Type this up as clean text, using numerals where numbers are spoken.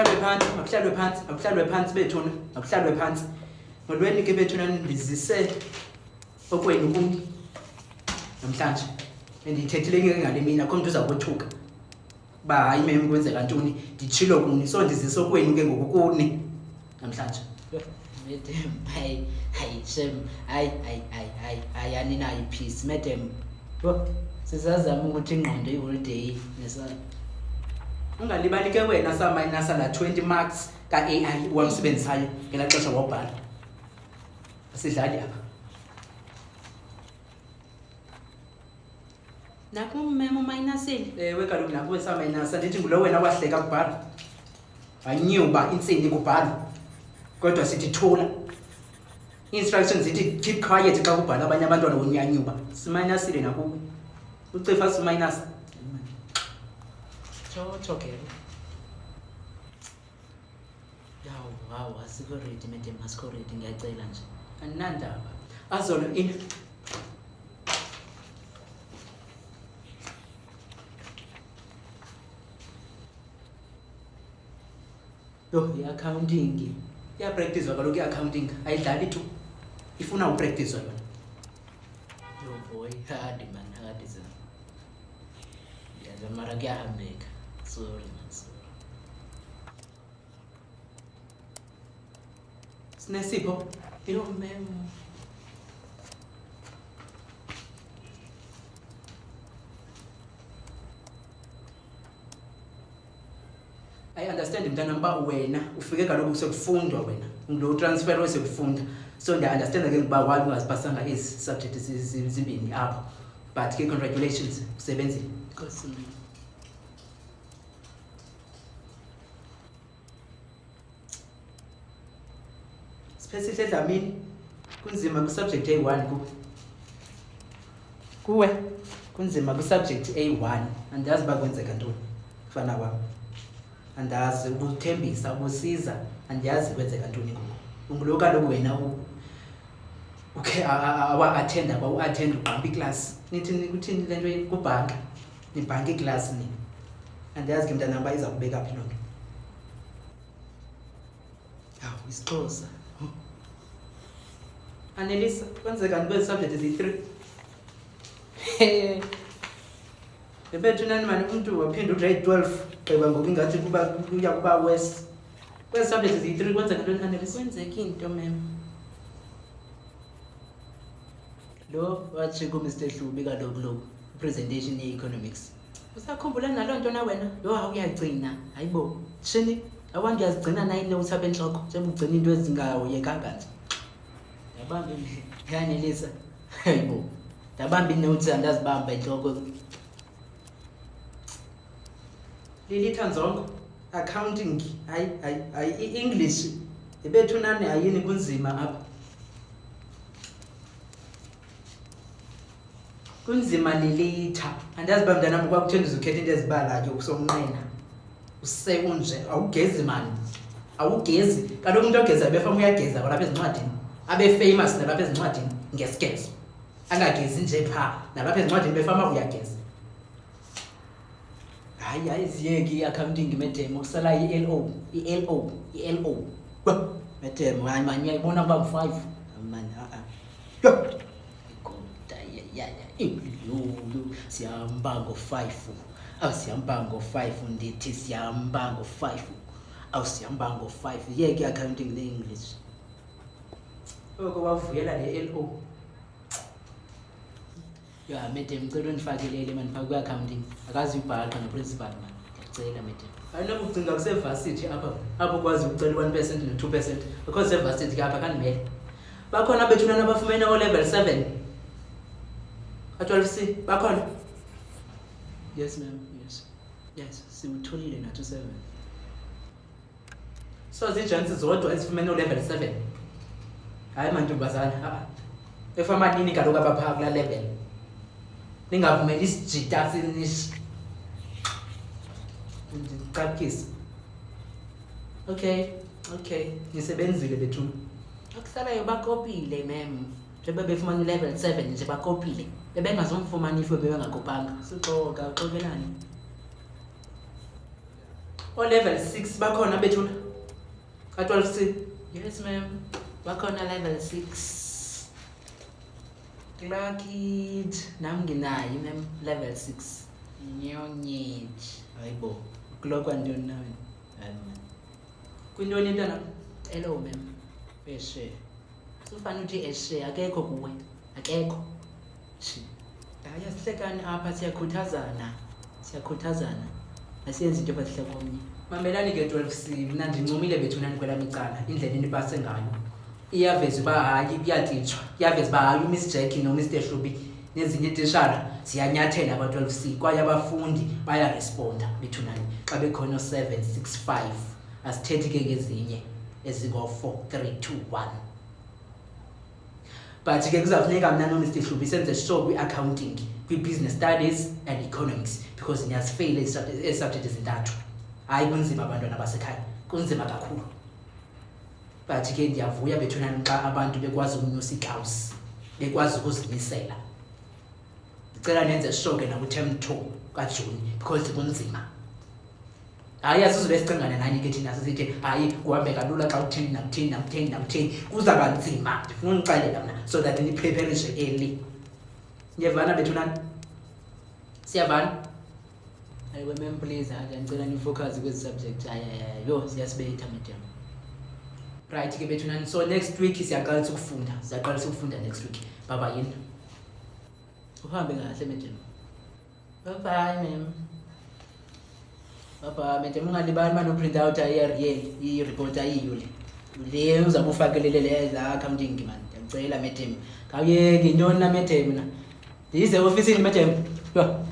akuhlalwe phansi bethuna, akuhlalwe phansi. Ngolweni ke bethuna nibizise okwenu kuni namhlanje. Ndiyithethile ke ngale mina akho umuntu uzawuthuka. Ba hayi mem kwenzeka ntoni? Ndichilo kuni so ndizise okwenu ke ngoku kuni namhlanje. Madam, hayi shem, hayi aninayo peace madam. Sizazama ukuthi ingqondo iholiday nesana. Ungalibali ke wena sa minus la 20 marks ka AI wamsebenzisayo ngela xesha wabhala. Asidlali apha. Nakho memo minusile. Ewe kaloku nakuwe sa minus ndithi ngulo wena wahleka kubhala. Wanyuba insini kubhala. Kodwa sithi thula. Instructions zithi keep quiet xa kubhala abanye abantwana wonyanyuba. Siminusile nakuwe. Ucifa siminus. Cho ke. Wow, asikho ready madam, asikho ready ngiyacela nje. Anandaba. Azolo in. I-accounting. Ya practice kaloku i-accounting ayidlali tu. Ifuna upractice yona. Yo boy, hard man, hard is. Ya mara kuyahambeka. Sorry man, sorry. Sinesipho. Yo mem. I understand mntana mba wena ufike kaloku sekufundwa wena. Lo transfer wesekufunda. So ndiya understand ke ukuba why ungazipasanga ezi subjects zimbini apho. But ke congratulations usebenzile. Nkosi. Specific Dlamini kunzima ku subject A1 kuwe kunzima ku subject A1 andazi bakwenzeka ntoni kufana kwami. Andazi ukuthembisa ukusiza andiyazi kwenzeka ntoni ngoku. Ungulo kaloku wena okay awa-attend apha u-attend uqamba iclass. Nithi kuthini le nto kubhanka nibhanka iclass nini. Andiyazi ke mntana mba iza kubeka phi loo nto. Hawu isiXhosa. Annelisa kwenzeka kwezi subject ezi-3. Ebethu nani mani umuntu waphinda ugrade 12 eba ngoku ingathi kuya kuba worse. Kwezi subject ezi-3 kwenzeka ntoni Annelisa? Kwenzeka into memo. Lo wathi ku Mr Hlubi kaloku lo presentation ye-economics. Usakhumbula naloo nto na wena? Lo awuyagcina, hayibo. Shini abantu yazigcina nayo notes apha enhloko njengoba ugcina into ezingahoyekanga nje. Yabamba yanelisa. Hayibo. Yabamba inotes andazibamba enhloko. Lilitha Nzongo accounting hayi English ebethu nani ayini kunzima apha. Kunzima Lilitha andazi ba mntana mntu kwakuthenda uzukhetha into ezibala ke usomnqena. Usekunje awugezi mani. Awugezi kaloku umuntu ogeza befama uyageza lapha ezincwadini. Abe famous nalapha ezincwadini ngesigezo. Angagezi nje pha nalapha ezincwadini befama uyageza. Hayi ziyeki i-accounting madam ukusala i-LO. Madam hayi man uyayibona kuba 5 man Yo igoda ya ilulu sihamba ngo5 awusihamba ngo5 ndithi sihamba ngo5 awusihamba ngo5 yeke i-accounting ne-English. oko wavuyela le-LO. Ya madam ngicela unifakelele man phaka ku-accounting akazi ubhaqa no-principal man ngiyacela madam. Ayinokucinga kusevarsity apho kwazi ukucela 1% no 2% because sevarsity ke apha kanimele. Bakhona bethuna nabafumene o-level 7 ka-12C bakhona. Yes ma'am, yes siwutholile nathi 7. So zijansi zodwa ezifumene o-level 7. Hayi mantombazana efama nini kaloku abaphaa kulaa level. Ningavumeli isijita ndicapukise. Okay nisebenzile bethuna. Akusalayo bakopile mem. Njengoba befumana level 7 nje bakopile. Bebengazomfumana if bebengakopanga. Sixoka uxokelani. O-level 6 bakhona bethuna? Ka-12C? Yes, ma'am. Bakhona level 6. Lucky nami nginayo ma'am level 6. Nyonyeji. Hayibo. Kulokwa ntoni nawe? Hayi man. Kwintoni intwana? Hello, ma'am. Beshe. Sufana uthi eshe akekho kuwe. Akekho. Shi. Hayi asihlekani apha siyakhuthazana. Siyakhuthazana. Asiyenzi into basihle komnye. Mamelani ke 12C mna ndincumile bethuna kwelami icala indlela enipase ngayo. Iyaveza uba hayi kuyatitshwa. Iyaveza uba hayi uMiss Jackie noMr Hlubi nezinye itishara ziyanyathela aba-12C kwaye abafundi bayaresponda bethunani xa bekhona 765 asithethi ke ngezinye eziko-4 3 2 1. But ke kuzawufuneka mna noMr Hlubi senze sure kwi-accounting, kwi-business studies and economics because niyazifeyile ezi-subject ezintathu. Hayi kunzima abantwana basekhaya, kunzima kakhulu. But ke ndiyavuya bethunani xa abantu bekwazi ukunyusa iklawusi, bekwazi ukuzimisela. Ndicela nenze sure ke naku-term 2 kaJuni because kunzima. Hayi asizube sicingana nani ke thina sisithi hayi kuhambeka lula xa uthini nakuthini nakuthini nakuthini kuzawuba nzima. Ndifuna unixelela mna so that nipreparishe early. Niyavana bethunani? Siyavana? Hayibo ma'am please ndicela nifocus kwezi subject. Yo siyasibetha madam. Right ke bethunani, so next week siyaqalisa ukufunda next week. Baba yini? Uhambe kahle madam. Bye bye, ma'am. Baba madam ungalibali manje uprint out i-report ayiyo le. Le uzabe ufakelele le za accounting man. Ngicela madam. Kawuyeke intoni na madam na. Ndize office ni madam. Yo.